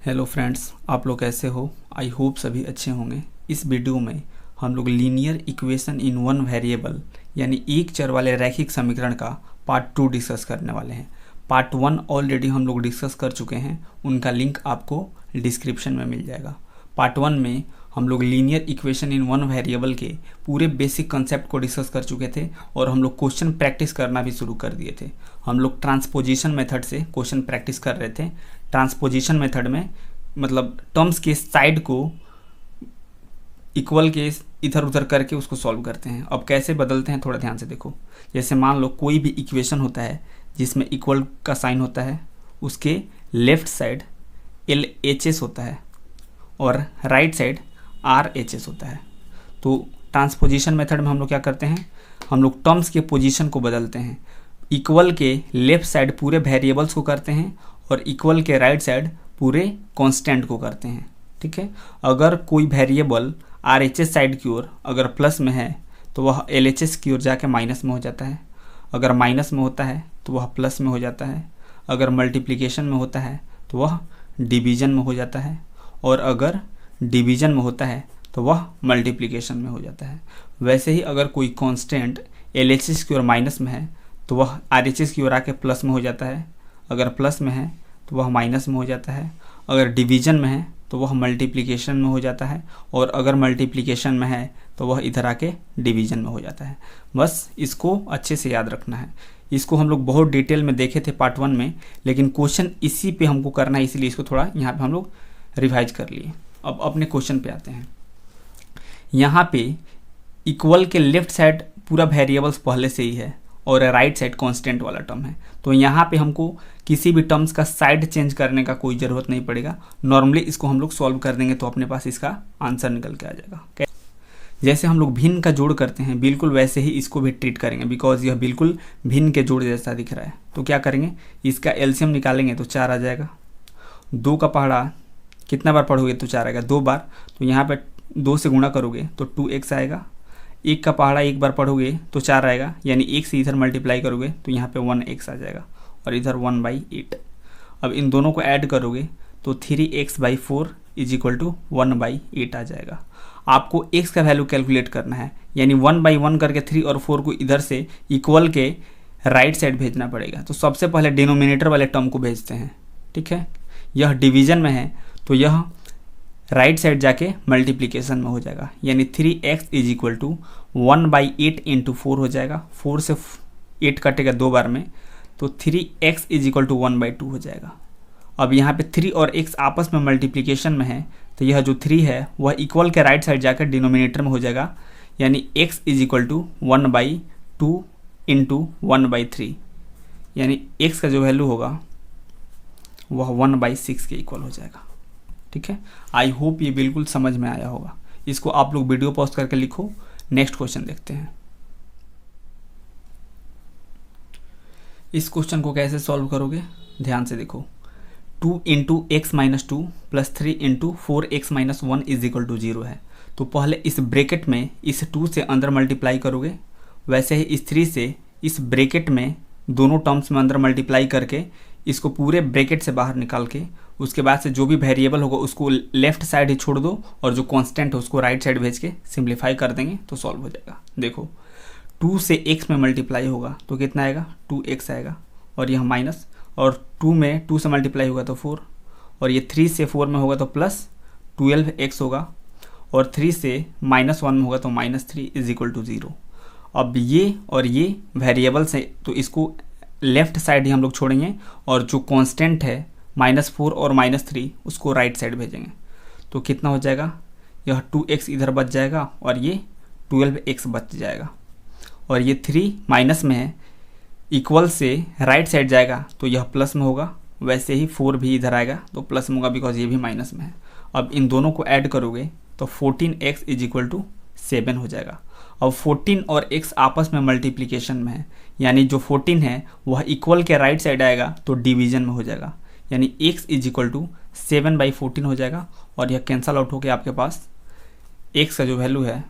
Hello friends, आप लोग कैसे हो? आई होप सभी अच्छे होंगे। इस वीडियो में हम लोग linear equation in one variable यानी एक चर वाले रैखिक समीकरण का पार्ट 2 डिस्कस करने वाले हैं। पार्ट 1 ऑलरेडी हम लोग डिस्कस कर चुके हैं, उनका लिंक आपको डिस्क्रिप्शन में मिल जाएगा। पार्ट 1 में हम लोग linear equation in one variable के पूरे बेसिक कंसेप्ट को डिस्कस कर चुके थे और हम लोग क्वेश्चन प्रैक्टिस करना भी शुरू कर दिए थे। हम लोग ट्रांसपोजिशन मेथड से क्वेश्चन प्रैक्टिस कर रहे थे। ट्रांसपोजिशन मेथड में मतलब टर्म्स के साइड को इक्वल के इधर उधर करके उसको सॉल्व करते हैं। अब कैसे बदलते हैं थोड़ा ध्यान से देखो। जैसे मान लो कोई भी इक्वेशन होता है जिसमें इक्वल का साइन होता है, उसके लेफ्ट साइड LHS होता है और राइट साइड RHS होता है। तो ट्रांसपोजिशन मेथड में हम लोग क्या करते हैं, हम लोग टर्म्स के पोजीशन को बदलते हैं। इक्वल के लेफ्ट साइड पूरे वेरिएबल्स को करते हैं और इक्वल के राइट साइड पूरे कांस्टेंट को करते हैं। ठीक है, अगर कोई वेरिएबल RHS साइड की ओर अगर प्लस में है तो वह LHS की ओर जाके माइनस में हो जाता है। अगर माइनस में होता है तो वह प्लस में हो जाता है। अगर मल्टीप्लिकेशन में होता है तो वह डिवीजन में हो जाता है और अगर डिवीजन में होता है तो वह मल्टीप्लिकेशन में हो जाता है। वैसे ही अगर कोई कांस्टेंट LHS की ओर माइनस में है तो वह RHS की ओर आके प्लस में हो जाता है। अगर प्लस में है तो वह माइनस में हो जाता है। अगर डिवीजन में है तो वह मल्टीप्लिकेशन में हो जाता है और अगर मल्टीप्लिकेशन में है तो वह इधर आके डिवीजन में हो जाता है। बस इसको अच्छे से याद रखना है। इसको हम लोग बहुत डिटेल में देखे थे पार्ट 1 में, लेकिन क्वेश्चन इसी पे हमको करना है, इसलिए इसको थोड़ा यहाँ पे हम लोग रिवाइज कर लिए। अब अपने क्वेश्चन पे आते हैं। यहाँ पे इक्वल के लेफ्ट साइड पूरा वेरिएबल्स पहले से ही है और राइट साइड कांस्टेंट वाला टर्म है, तो यहाँ पे हमको किसी भी टर्म्स का साइड चेंज करने का कोई ज़रूरत नहीं पड़ेगा। नॉर्मली इसको हम लोग सॉल्व कर देंगे तो अपने पास इसका आंसर निकल के आ जाएगा। जैसे हम लोग भिन्न का जोड़ करते हैं बिल्कुल वैसे ही इसको भी ट्रीट करेंगे, बिकॉज यह बिल्कुल भिन्न के जोड़ जैसा दिख रहा है। तो क्या करेंगे, इसका एलसीएम निकालेंगे तो 4 आ जाएगा। 2 का पहाड़ा कितना बार पढ़ोगे तो 4 आएगा 2 बार, तो यहाँ पे 2 से गुणा करोगे तो 2x आएगा। 1 का पहाड़ा 1 बार पढ़ोगे तो 4 आएगा, यानी 1 से इधर मल्टीप्लाई करोगे तो यहाँ पे 1x आ जाएगा और इधर 1/8। अब इन दोनों को ऐड करोगे तो 3x/4 इज इक्वल टू 1/8 आ जाएगा। आपको x का वैल्यू कैलकुलेट करना है, यानी 1/1 करके 3 और 4 को इधर से इक्वल के राइट साइड भेजना पड़ेगा। तो सबसे पहले डिनोमिनेटर वाले टर्म को भेजते हैं। ठीक है, यह डिवीजन में है तो यह राइट साइड जाके मल्टीप्लिकेशन में हो जाएगा, यानी 3x is equal to 1/8 into 4 हो जाएगा। 4 से 8 कटेगा 2 बार में, तो 3x इज इक्वल टू 1/2 हो जाएगा। अब यहाँ पे 3 और x आपस में मल्टीप्लिकेशन में है, तो यह जो 3 है वह इक्वल के राइट साइड जाकर डिनोमिनेटर में हो जाएगा, यानी x is equal to 1/2 into 1/3, यानी x का जो वैल्यू होगा वह 1/6 के इक्वल हो जाएगा। ठीक है, आई होप ये बिल्कुल समझ में आया होगा। इसको आप लोग वीडियो पॉज करके लिखो। नेक्स्ट क्वेश्चन देखते हैं। इस क्वेश्चन को कैसे सॉल्व करोगे, ध्यान से देखो। 2 into x minus 2 plus 3 into 4x-1 is equal to 0 है। तो पहले इस ब्रैकेट में इस 2 से अंदर मल्टीप्लाई करोगे, वैसे ही इस 3 से इस ब्रैकेट में दोनों टर्म्स में अंदर मल्टीप्लाई करके इसको पूरे ब्रैकेट से बाहर निकाल के उसके बाद से जो भी वेरिएबल होगा उसको लेफ्ट साइड ही छोड़ दो और जो कांस्टेंट है उसको राइट साइड भेज के सिंप्लीफाई कर देंगे तो सॉल्व हो जाएगा। देखो 2 से x में मल्टीप्लाई होगा तो कितना आएगा, 2x आएगा और यह माइनस, और 2 में 2 से मल्टीप्लाई होगा तो 4, और ये 3 से 4 में होगा तो प्लस 12x होगा, और 3 से -1 में होगा तो -3 इज इक्वल टू 0। अब ये और ये वेरिएबल्स है तो इसको लेफ्ट साइड ही हम लोग छोड़ेंगे और जो कांस्टेंट है -4 और -3 उसको राइट साइड भेजेंगे। तो कितना हो जाएगा, यह 2x इधर बच जाएगा और ये 12x बच जाएगा, और ये 3 माइनस में है, इक्वल से राइट साइड जाएगा तो यह प्लस में होगा, वैसे ही 4 भी इधर आएगा तो प्लस में होगा बिकॉज ये भी माइनस में है। अब इन दोनों को ऐड करोगे तो 14x इज इक्वल टू 7 हो जाएगा। अब 14 और x आपस में मल्टीप्लिकेशन में है, यानी जो 14 है वह इक्वल के राइट साइड आएगा तो डिवीजन में हो जाएगा, यानी x इज इक्वल टू 7/14 हो जाएगा, और यह कैंसल आउट होकर आपके पास x का जो वैल्यू है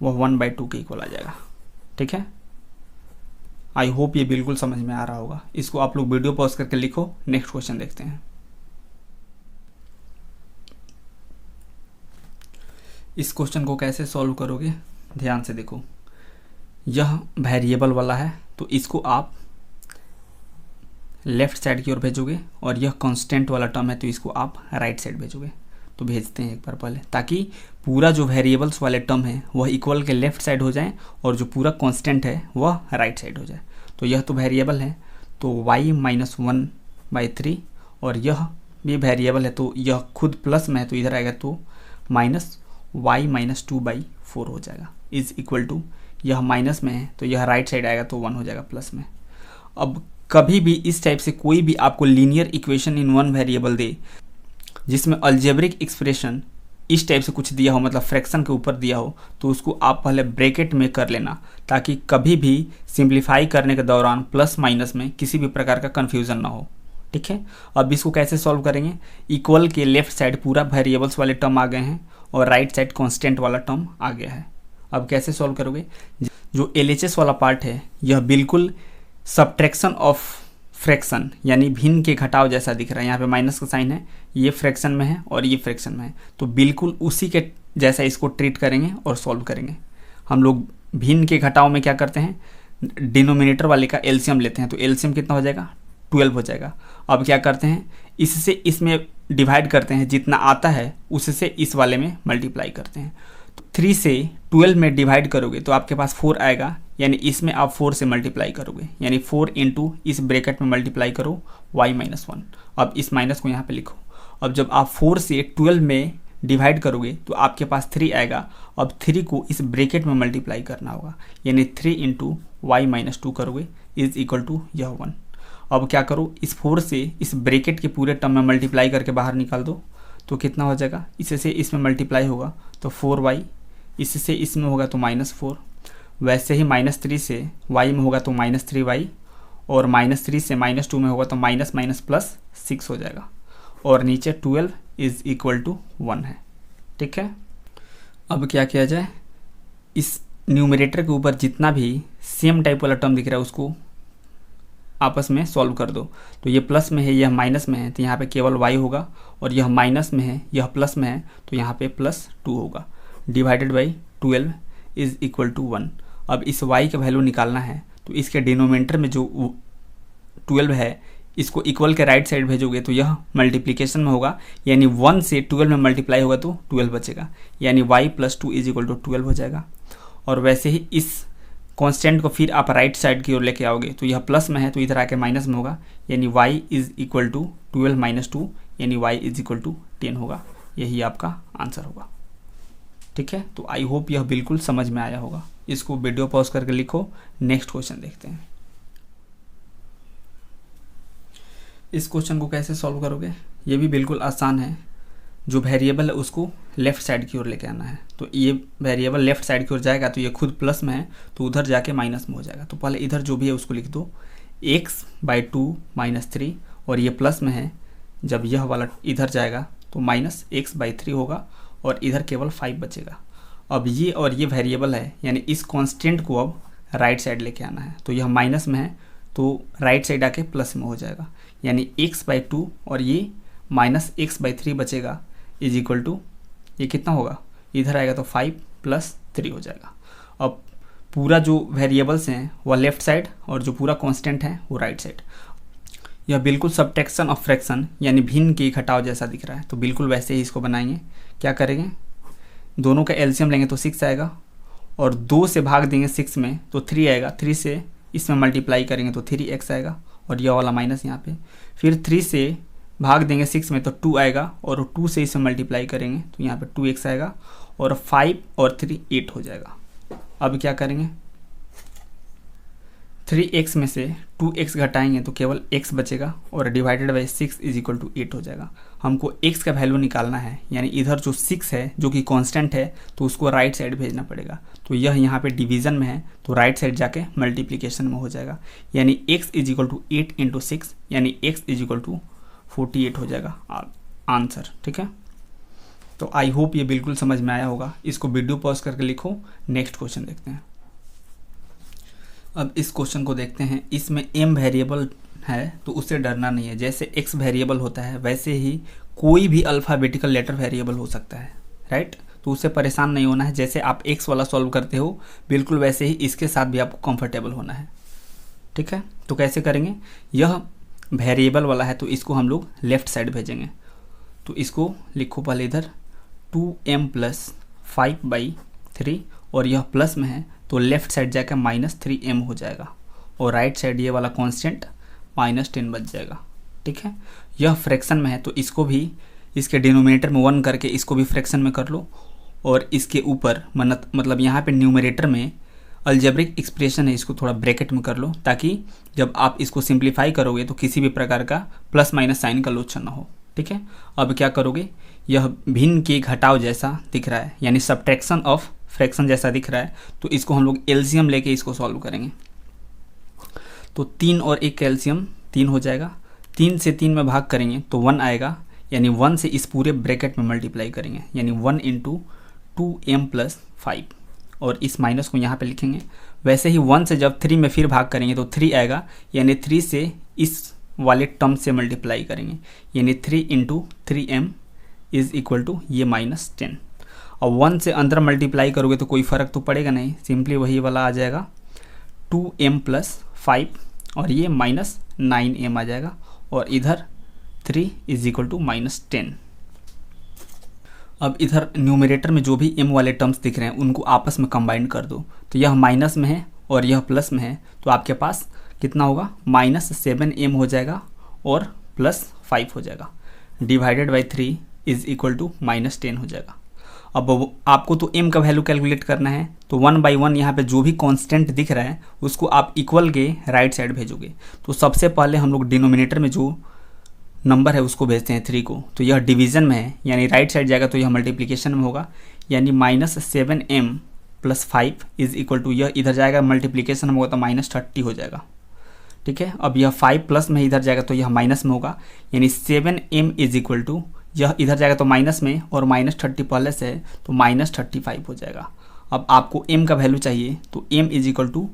वह 1/2 के इक्वल आ जाएगा। ठीक है, आई होप ये बिल्कुल समझ में आ रहा होगा। इसको आप लोग वीडियो पॉज करके लिखो। नेक्स्ट क्वेश्चन देखते हैं। इस क्वेश्चन को कैसे सॉल्व करोगे, ध्यान से देखो। यह वेरिएबल वाला है तो इसको आप लेफ्ट साइड की ओर भेजोगे, और यह कांस्टेंट वाला टर्म है तो इसको आप राइट साइड भेजोगे। तो भेजते हैं एक बार पहले, ताकि पूरा जो वेरिएबल्स वाले टर्म है वह इक्वल के लेफ्ट साइड हो जाए और जो पूरा कांस्टेंट है वह राइट साइड हो जाए। तो यह तो वेरिएबल है तो y-1/3, और यह भी वेरिएबल है तो यह खुद प्लस में है तो इधर आएगा तो -y-2/4 हो जाएगा, इज इक्वल टू, यह माइनस में है तो यह राइट साइड आएगा तो 1 हो जाएगा प्लस में। अब कभी भी इस टाइप से कोई भी आपको linear equation in one variable दे जिसमें अलजेब्रिक एक्सप्रेशन इस टाइप से कुछ दिया हो, मतलब फ्रैक्शन के ऊपर दिया हो, तो उसको आप पहले ब्रैकेट में कर लेना, ताकि कभी भी सिंप्लीफाई करने के दौरान प्लस माइनस में किसी भी प्रकार का कन्फ्यूज़न ना हो। ठीक है, अब इसको कैसे सॉल्व करेंगे, इक्वल के लेफ्ट साइड पूरा वेरिएबल्स वाले टर्म आ गए हैं और राइट साइड कांस्टेंट वाला टर्म आ गया है। अब कैसे सॉल्व करोगे, जो LHS वाला पार्ट है यह बिल्कुल सब्ट्रैक्शन ऑफ फ्रैक्शन यानी भिन्न के घटाव जैसा दिख रहा है। यहाँ पे माइनस का साइन है, ये फ्रैक्शन में है और ये फ्रैक्शन में है, तो बिल्कुल उसी के जैसा इसको ट्रीट करेंगे और सॉल्व करेंगे। हम लोग भिन्न के घटाव में क्या करते हैं, डिनोमिनेटर वाले का एलसीएम लेते हैं, तो एलसीएम कितना हो जाएगा, 12 हो जाएगा। अब क्या करते हैं, इससे इसमें डिवाइड करते हैं, जितना आता है उससे इस वाले में मल्टीप्लाई करते हैं। तो 3 से 12 में डिवाइड करोगे तो आपके पास 4 आएगा, यानी इसमें आप 4 से मल्टीप्लाई करोगे, यानी 4 इंटू इस ब्रैकेट में मल्टीप्लाई करो y-1। अब इस माइनस को यहाँ पे लिखो। अब जब आप 4 से 12 में डिवाइड करोगे तो आपके पास 3 आएगा। अब 3 को इस ब्रैकेट में मल्टीप्लाई करना होगा, यानी 3 इंटू y-2 करोगे इज इक्वल टू यह 1। अब क्या करो, इस 4 से इस ब्रैकेट के पूरे टर्म में मल्टीप्लाई करके बाहर निकाल दो, तो कितना हो जाएगा, इससे इसमें मल्टीप्लाई होगा तो 4y, इससे इसमें होगा तो -4, वैसे ही -3 से y में होगा तो -3y, और -3 से -2 में होगा तो माइनस माइनस प्लस 6 हो जाएगा, और नीचे 12 इज इक्वल टू 1 है। ठीक है, अब क्या किया जाए, इस न्यूमरेटर के ऊपर जितना भी सेम टाइप वाला टर्म दिख रहा है उसको आपस में सॉल्व कर दो। तो ये प्लस में है, यह माइनस में है, तो यहाँ पे केवल y होगा, और यह माइनस में है, यह प्लस में है, तो यहाँ पे +2 होगा, divided by 12 is equal to 1। अब इस y का वैल्यू निकालना है, तो इसके डिनोमिनेटर में जो 12 है इसको इक्वल के राइट साइड भेजोगे तो यह मल्टीप्लिकेशन में होगा, यानी 1 से 12 में मल्टीप्लाई होगा तो 12 बचेगा, यानी y+2 इज इक्वल टू 12 हो जाएगा। और वैसे ही इस कांस्टेंट को फिर आप राइट साइड की ओर लेके आओगे तो यह प्लस में है तो इधर आके माइनस में होगा, यानी y इज इक्वल टू 12 - 2, यानी y इज इक्वल टू 10 होगा। यही आपका आंसर होगा। ठीक है, तो आई होप यह बिल्कुल समझ में आया होगा। इसको वीडियो पॉज करके लिखो। नेक्स्ट क्वेश्चन देखते हैं। इस क्वेश्चन को कैसे सॉल्व करोगे, ये भी बिल्कुल आसान है। जो वेरिएबल है उसको लेफ्ट साइड की ओर लेके आना है, तो ये वेरिएबल लेफ्ट साइड की ओर जाएगा तो ये खुद प्लस में है तो उधर जाके माइनस में हो जाएगा। तो पहले इधर जो भी है उसको लिख दो, x/2 - 3, और ये प्लस में है, जब यह वाला इधर जाएगा तो -x/3 होगा और इधर केवल 5 बचेगा। अब ये और ये वेरिएबल है, यानी इस कांस्टेंट को अब राइट साइड लेके आना है, तो यह माइनस में है तो राइट साइड आके प्लस में हो जाएगा, यानी x/2 और ये -x/3 बचेगा इज इक्वल टू, ये कितना होगा, इधर आएगा तो 5 + 3 हो जाएगा। अब पूरा जो वेरिएबल्स हैं वह लेफ्ट साइड और जो पूरा कांस्टेंट है वो राइट साइड। यह बिल्कुल सब्ट्रैक्शन ऑफ फ्रैक्शन यानी भिन्न के घटाव जैसा दिख रहा है, तो बिल्कुल वैसे ही इसको बनाएंगे। क्या करेंगे, दोनों का एलसीएम लेंगे तो 6 आएगा, और 2 से भाग देंगे 6 में तो 3 आएगा, 3 से इसमें मल्टीप्लाई करेंगे तो 3x आएगा, और यह वाला माइनस यहाँ पे, फिर 3 से भाग देंगे 6 में तो 2 आएगा, और 2 से इसमें मल्टीप्लाई करेंगे तो यहाँ पे 2x आएगा, और 5 और 3 8 हो जाएगा। अब क्या करेंगे, 3x में से 2x घटाएंगे तो केवल x बचेगा, और divided by 6 is equal to 8 हो जाएगा। हमको x का वैल्यू निकालना है, यानी इधर जो 6 है जो कि कांस्टेंट है तो उसको राइट साइड भेजना पड़ेगा। तो यह यहाँ पे डिवीजन में है तो राइट साइड जाके मल्टीप्लिकेशन में हो जाएगा, यानी x इज इक्वल टू 8 × 6, यानी x इज इक्वल टू 48 हो जाएगा आंसर। ठीक है, तो आई होप ये बिल्कुल समझ में आया होगा। इसको वीडियो पॉज करके लिखो। नेक्स्ट क्वेश्चन देखते हैं। अब इस क्वेश्चन को देखते हैं। इसमें m वेरिएबल है तो उससे डरना नहीं है। जैसे x वेरिएबल होता है वैसे ही कोई भी अल्फ़ाबेटिकल लेटर वेरिएबल हो सकता है, राइट। तो उससे परेशान नहीं होना है। जैसे आप x वाला सॉल्व करते हो बिल्कुल वैसे ही इसके साथ भी आपको कंफर्टेबल होना है। ठीक है, तो कैसे करेंगे, यह वेरिएबल वाला है तो इसको हम लोग लेफ्ट साइड भेजेंगे। तो इसको लिखो पहले इधर 2m + 5/3 और यह प्लस में है तो लेफ्ट साइड जाकर -3m हो जाएगा और राइट साइड ये वाला कांस्टेंट -10 बच जाएगा। ठीक है, यह फ्रैक्शन में है तो इसको भी इसके डिनोमिनेटर में 1 करके इसको भी फ्रैक्शन में कर लो और इसके ऊपर मतलब यहाँ पे न्यूमरेटर में अलजेब्रिक एक्सप्रेशन है इसको थोड़ा ब्रैकेट में कर लो ताकि जब आप इसको सिंप्लीफाई करोगे तो किसी भी प्रकार का प्लस माइनस साइन का लोचन ना हो। ठीक है, अब क्या करोगे, यह भिन्न के घटाव जैसा दिख रहा है यानी सब्ट्रैक्शन ऑफ फ्रैक्शन जैसा दिख रहा है तो इसको हम लोग एलसीएम लेके इसको सॉल्व करेंगे। तो 3 और 1 का एलसीएम 3 हो जाएगा, 3 से 3 में भाग करेंगे तो 1 आएगा यानी 1 से इस पूरे ब्रैकेट में मल्टीप्लाई करेंगे यानी 1 × 2m + 5 और इस माइनस को यहाँ पे लिखेंगे। वैसे ही 1 से जब 3 में फिर भाग करेंगे तो 3 आएगा यानी 3 से इस वाले टर्म से मल्टीप्लाई करेंगे यानी 3 × 3m = ये -10। और 1 से अंदर मल्टीप्लाई करोगे तो कोई फ़र्क तो पड़ेगा नहीं, सिंपली वही वाला आ जाएगा 2m + 5 और ये -9m आ जाएगा और इधर 3 = -10। अब इधर न्यूमरेटर में जो भी m वाले टर्म्स दिख रहे हैं उनको आपस में कंबाइन कर दो। तो यह माइनस में है और यह प्लस में है तो आपके पास कितना होगा, -7m हो जाएगा और +5 हो जाएगा डिवाइडेड बाई 3 = -10 हो जाएगा। अब आपको तो m का वैल्यू कैलकुलेट करना है तो 1/1 यहाँ पे जो भी कांस्टेंट दिख रहा है उसको आप इक्वल के राइट साइड भेजोगे। तो सबसे पहले हम लोग डिनोमिनेटर में जो नंबर है उसको भेजते हैं 3 को, तो यह डिवीज़न में है यानी राइट साइड जाएगा तो यह मल्टीप्लिकेशन में होगा यानी -7m + 5 = यह इधर जाएगा मल्टीप्लिकेशन में होगा तो -30 हो जाएगा। ठीक है, अब यह 5 प्लस में इधर जाएगा तो यह माइनस में होगा यानी 7m = यह इधर जाएगा तो माइनस में और -30 पहले से है तो -35 हो जाएगा। अब आपको m का वैल्यू चाहिए तो m =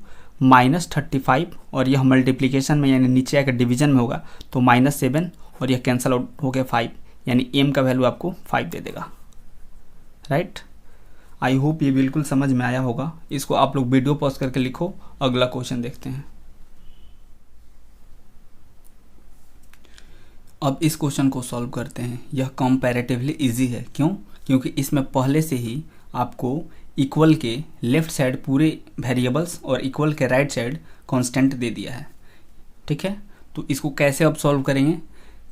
-35 और यह मल्टीप्लिकेशन में यानी नीचे आकर डिवीजन में होगा तो -7 और यह कैंसिल आउट हो गया 5 यानी m का वैल्यू आपको 5 दे देगा। राइट, आई होप ये बिल्कुल समझ में आया होगा। इसको आप लोग वीडियो पॉज करके लिखो, अगला क्वेश्चन देखते हैं। अब इस क्वेश्चन को सॉल्व करते हैं। यह कंपैरेटिवली इजी है, क्यों? क्योंकि इसमें पहले से ही आपको इक्वल के लेफ्ट साइड पूरे वेरिएबल्स और इक्वल के राइट साइड कांस्टेंट दे दिया है। ठीक है, तो इसको कैसे अब सॉल्व करेंगे,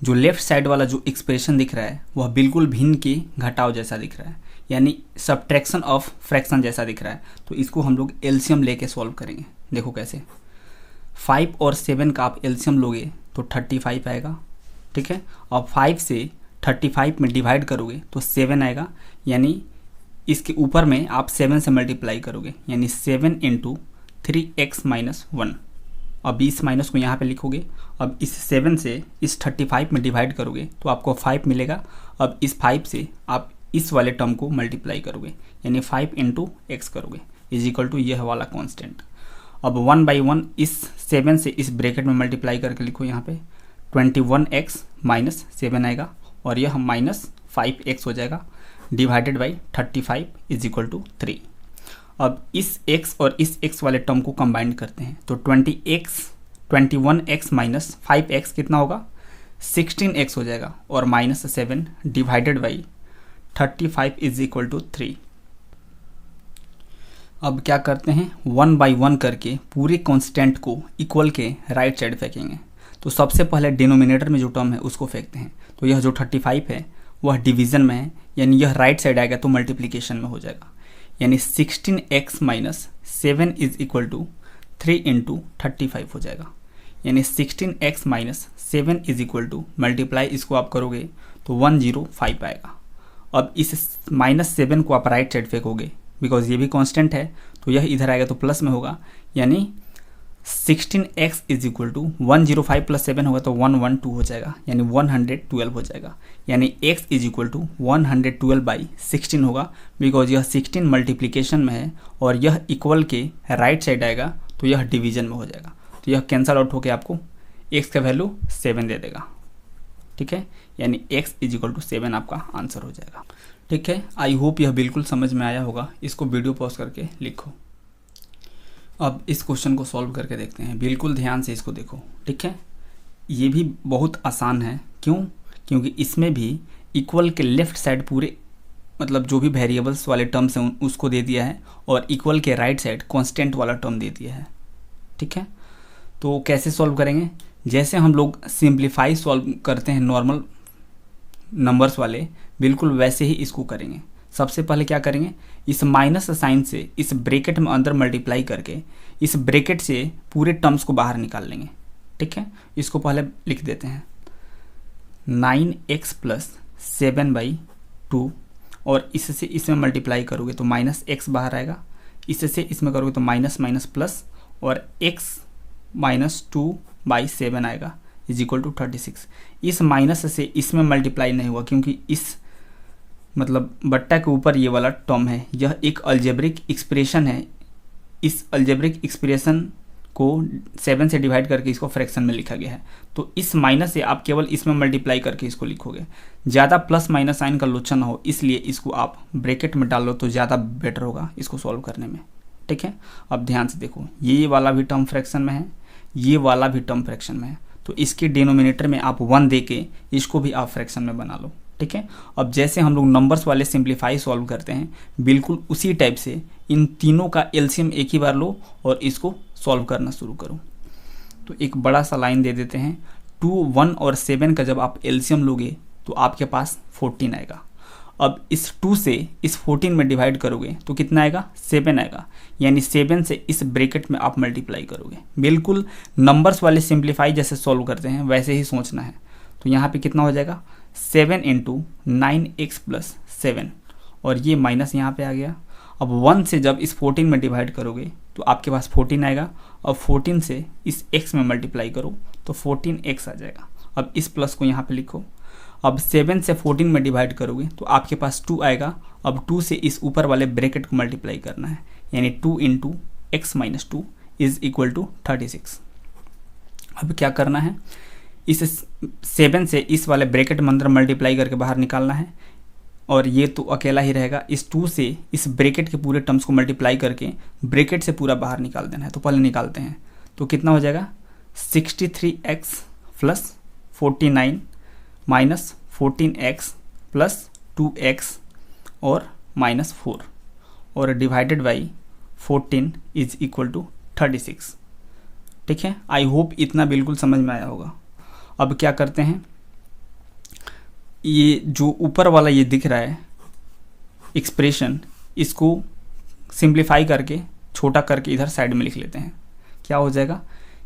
जो लेफ्ट साइड वाला जो एक्सप्रेशन दिख रहा है वह बिल्कुल भिन्न के घटाव जैसा दिख रहा है यानी सब्ट्रैक्शन ऑफ फ्रैक्शन जैसा दिख रहा है। तो इसको हम लोग एलसीएम लेके सॉल्व करेंगे। देखो कैसे, 5 और 7 का आप एलसीएम लोगे तो 35 आएगा। ठीक है, और 5 से 35 में डिवाइड करोगे तो 7 आएगा यानी इसके ऊपर में आप 7 से मल्टीप्लाई करोगे यानी 7 × 3x - 1। अब इस माइनस को यहाँ पे लिखोगे। अब इस 7 से इस 35 में डिवाइड करोगे तो आपको 5 मिलेगा। अब इस 5 से आप इस वाले टर्म को मल्टीप्लाई करोगे यानी 5 × x करोगे = यह वाला कांस्टेंट। अब 1/1 इस 7 से इस ब्रैकेट में मल्टीप्लाई करके लिखो, यहाँ पे 21x - 7 आएगा और यह -5x हो जाएगा डिवाइडेड बाई 35 = 3। अब इस x और इस x वाले टर्म को कंबाइन करते हैं तो 21x - 5x कितना होगा, 16x हो जाएगा और -7 डिवाइडेड बाई 35 = 3। अब क्या करते हैं, 1/1 करके पूरे कांस्टेंट को इक्वल के राइट साइड फेंकेंगे। तो सबसे पहले डिनोमिनेटर में जो टर्म है उसको फेंकते हैं। तो यह जो 35 है वह डिवीज़न में है यानी यह राइट साइड आएगा तो मल्टीप्लिकेशन में हो जाएगा यानी 16x - 7 = 3 × 35 हो जाएगा यानी 16x - 7 = मल्टीप्लाई इसको आप करोगे तो 105 आएगा। अब इस -7 को आप राइट साइड फेंकोगे बिकॉज ये भी कांस्टेंट है तो यह इधर आएगा तो प्लस में होगा यानी 16x = 105 + 7 होगा तो 112 हो जाएगा यानी 112 हो जाएगा यानी x = 112/16 होगा बिकॉज यह 16 मल्टीप्लिकेशन में है और यह इक्वल के राइट साइड आएगा तो यह डिवीजन में हो जाएगा। तो यह कैंसल आउट होकर आपको x का वैल्यू 7 दे देगा। ठीक है, यानी x = 7 आपका आंसर हो जाएगा। ठीक है, आई होप यह बिल्कुल समझ में आया होगा। इसको वीडियो पॉज करके लिखो। अब इस क्वेश्चन को सॉल्व करके देखते हैं, बिल्कुल ध्यान से इसको देखो। ठीक है, ये भी बहुत आसान है। क्यों? क्योंकि इसमें भी इक्वल के लेफ्ट साइड पूरे मतलब जो भी वेरिएबल्स वाले टर्म्स हैं उसको दे दिया है, और इक्वल के राइट साइड कांस्टेंट वाला टर्म दे दिया है। ठीक है, तो कैसे सॉल्व करेंगे? जैसे हम लोग सिंप्लीफाई सॉल्व करते हैं नॉर्मल नंबर्स वाले, बिल्कुल वैसे ही इसको करेंगे। सबसे पहले क्या करेंगे, इस माइनस साइन से इस ब्रैकेट में अंदर मल्टीप्लाई करके इस ब्रैकेट से पूरे टर्म्स को बाहर निकाल लेंगे। ठीक है, इसको पहले लिख देते हैं 9x + 7/2, और इससे इसमें मल्टीप्लाई करोगे तो -x बाहर आएगा, इससे इसमें करोगे तो माइनस माइनस प्लस, और x - 2/7 आएगा = 36। इस माइनस से इसमें मल्टीप्लाई नहीं हुआ क्योंकि इस मतलब बट्टा के ऊपर ये वाला टर्म है, यह एक अलजेब्रिक एक्सप्रेशन है। इस अलजेब्रिक एक्सप्रेशन को 7 से डिवाइड करके इसको फ्रैक्शन में लिखा गया है, तो इस माइनस से आप केवल इसमें मल्टीप्लाई करके इसको लिखोगे। ज़्यादा प्लस माइनस साइन का लोचन ना हो, इसलिए इसको आप ब्रैकेट में डालो तो ज़्यादा बेटर होगा इसको सॉल्व करने में। ठीक है, अब ध्यान से देखो, ये वाला भी टर्म फ्रैक्शन में है, ये वाला भी टर्म फ्रैक्शन में है, तो इसके डिनोमिनेटर में आप 1 दे के इसको भी आप फ्रैक्शन में बना लो। ठीक है, अब जैसे हम लोग नंबर्स वाले सिंप्लीफाई सॉल्व करते हैं, बिल्कुल उसी टाइप से इन तीनों का एलसीएम एक ही बार लो और इसको सॉल्व करना शुरू करो। तो एक बड़ा सा लाइन दे देते हैं, 2, 1 और 7 का जब आप एलसीएम लोगे तो आपके पास 14 आएगा। अब इस 2 से इस 14 में डिवाइड करोगे तो कितना आएगा? 7 आएगा, यानी 7 से इस ब्रैकेट में आप मल्टीप्लाई करोगे। बिल्कुल नंबर्स वाले सिंप्लीफाई जैसे सॉल्व करते हैं वैसे ही सोचना है। तो यहाँ पे कितना हो जाएगा? 7 × 9x + 7, और ये माइनस यहाँ पे आ गया। अब 1 से जब इस 14 में डिवाइड करोगे तो आपके पास 14 आएगा। अब 14 से इस x में मल्टीप्लाई करो तो 14x आ जाएगा। अब इस प्लस को यहाँ पे लिखो। अब 7 से 14 में डिवाइड करोगे तो आपके पास 2 आएगा। अब 2 से इस ऊपर वाले ब्रैकेट को मल्टीप्लाई करना है, यानी 2 × x - 2 = 36। अब क्या करना है, इस 7 से इस वाले ब्रैकेट में अंदर मल्टीप्लाई करके बाहर निकालना है, और ये तो अकेला ही रहेगा। इस 2 से इस ब्रैकेट के पूरे टर्म्स को मल्टीप्लाई करके ब्रैकेट से पूरा बाहर निकाल देना है। तो पहले निकालते हैं, तो कितना हो जाएगा? 63x + 49 - 14x + 2x और -4, और डिवाइडेड बाई 14 = 36। ठीक है, आई होप इतना बिल्कुल समझ में आया होगा। अब क्या करते हैं, ये जो ऊपर वाला ये दिख रहा है एक्सप्रेशन, इसको सिंप्लीफाई करके छोटा करके इधर साइड में लिख लेते हैं। क्या हो जाएगा?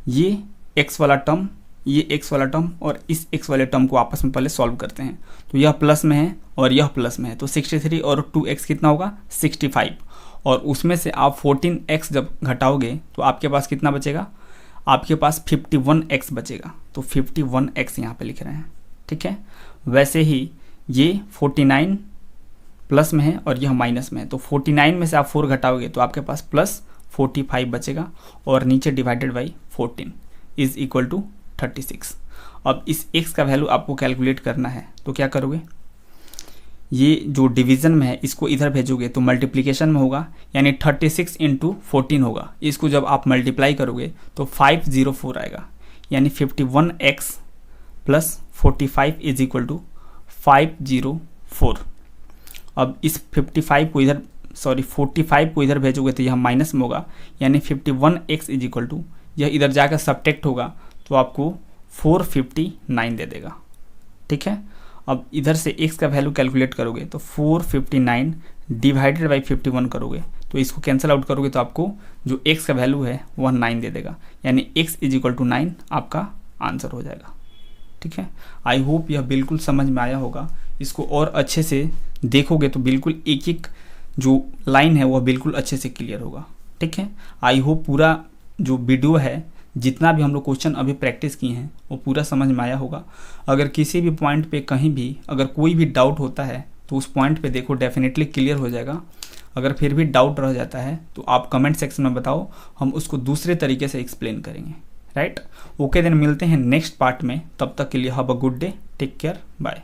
ये x वाला टर्म, ये x वाला टर्म और इस x वाले टर्म को आपस में पहले सॉल्व करते हैं। तो यह प्लस में है और यह प्लस में है, तो 63 और 2x कितना होगा? 65, और उसमें से आप 14x जब घटाओगे तो आपके पास कितना बचेगा? आपके पास 51x बचेगा। तो 51x यहाँ पे लिख रहे हैं। ठीक है, वैसे ही ये 49 प्लस में है और यह माइनस में है, तो 49 में से आप 4 घटाओगे तो आपके पास +45 बचेगा, और नीचे डिवाइडेड बाई 14 = 36। अब इस x का वैल्यू आपको कैलकुलेट करना है, तो क्या करोगे? ये जो डिवीज़न में है इसको इधर भेजोगे तो मल्टीप्लिकेशन में होगा, यानी 36 × 14 होगा। इसको जब आप मल्टीप्लाई करोगे तो 504 आएगा, यानी 51x + 45 = 504। अब इस 45 को इधर भेजोगे तो यह माइनस में होगा, यानी 51x = यह इधर जाकर सब्ट्रैक्ट होगा तो आपको 459 दे देगा। ठीक है, अब इधर से x का वैल्यू कैलकुलेट करोगे तो 459 डिवाइडेड बाई 51 करोगे तो इसको कैंसिल आउट करोगे तो आपको जो x का वैल्यू है वह 9 दे देगा, यानी x = 9 आपका आंसर हो जाएगा। ठीक है, आई होप यह बिल्कुल समझ में आया होगा। इसको और अच्छे से देखोगे तो बिल्कुल एक एक जो लाइन है वह बिल्कुल अच्छे से क्लियर होगा। ठीक है, आई होप पूरा जो वीडियो है, जितना भी हम लोग क्वेश्चन अभी प्रैक्टिस किए हैं वो पूरा समझ में आया होगा। अगर किसी भी पॉइंट पे कहीं भी अगर कोई भी डाउट होता है तो उस पॉइंट पे देखो, डेफिनेटली क्लियर हो जाएगा। अगर फिर भी डाउट रह जाता है तो आप कमेंट सेक्शन में बताओ, हम उसको दूसरे तरीके से एक्सप्लेन करेंगे। राइट, ओके, देन मिलते हैं नेक्स्ट पार्ट में। तब तक के लिए have a good day. Take care, bye.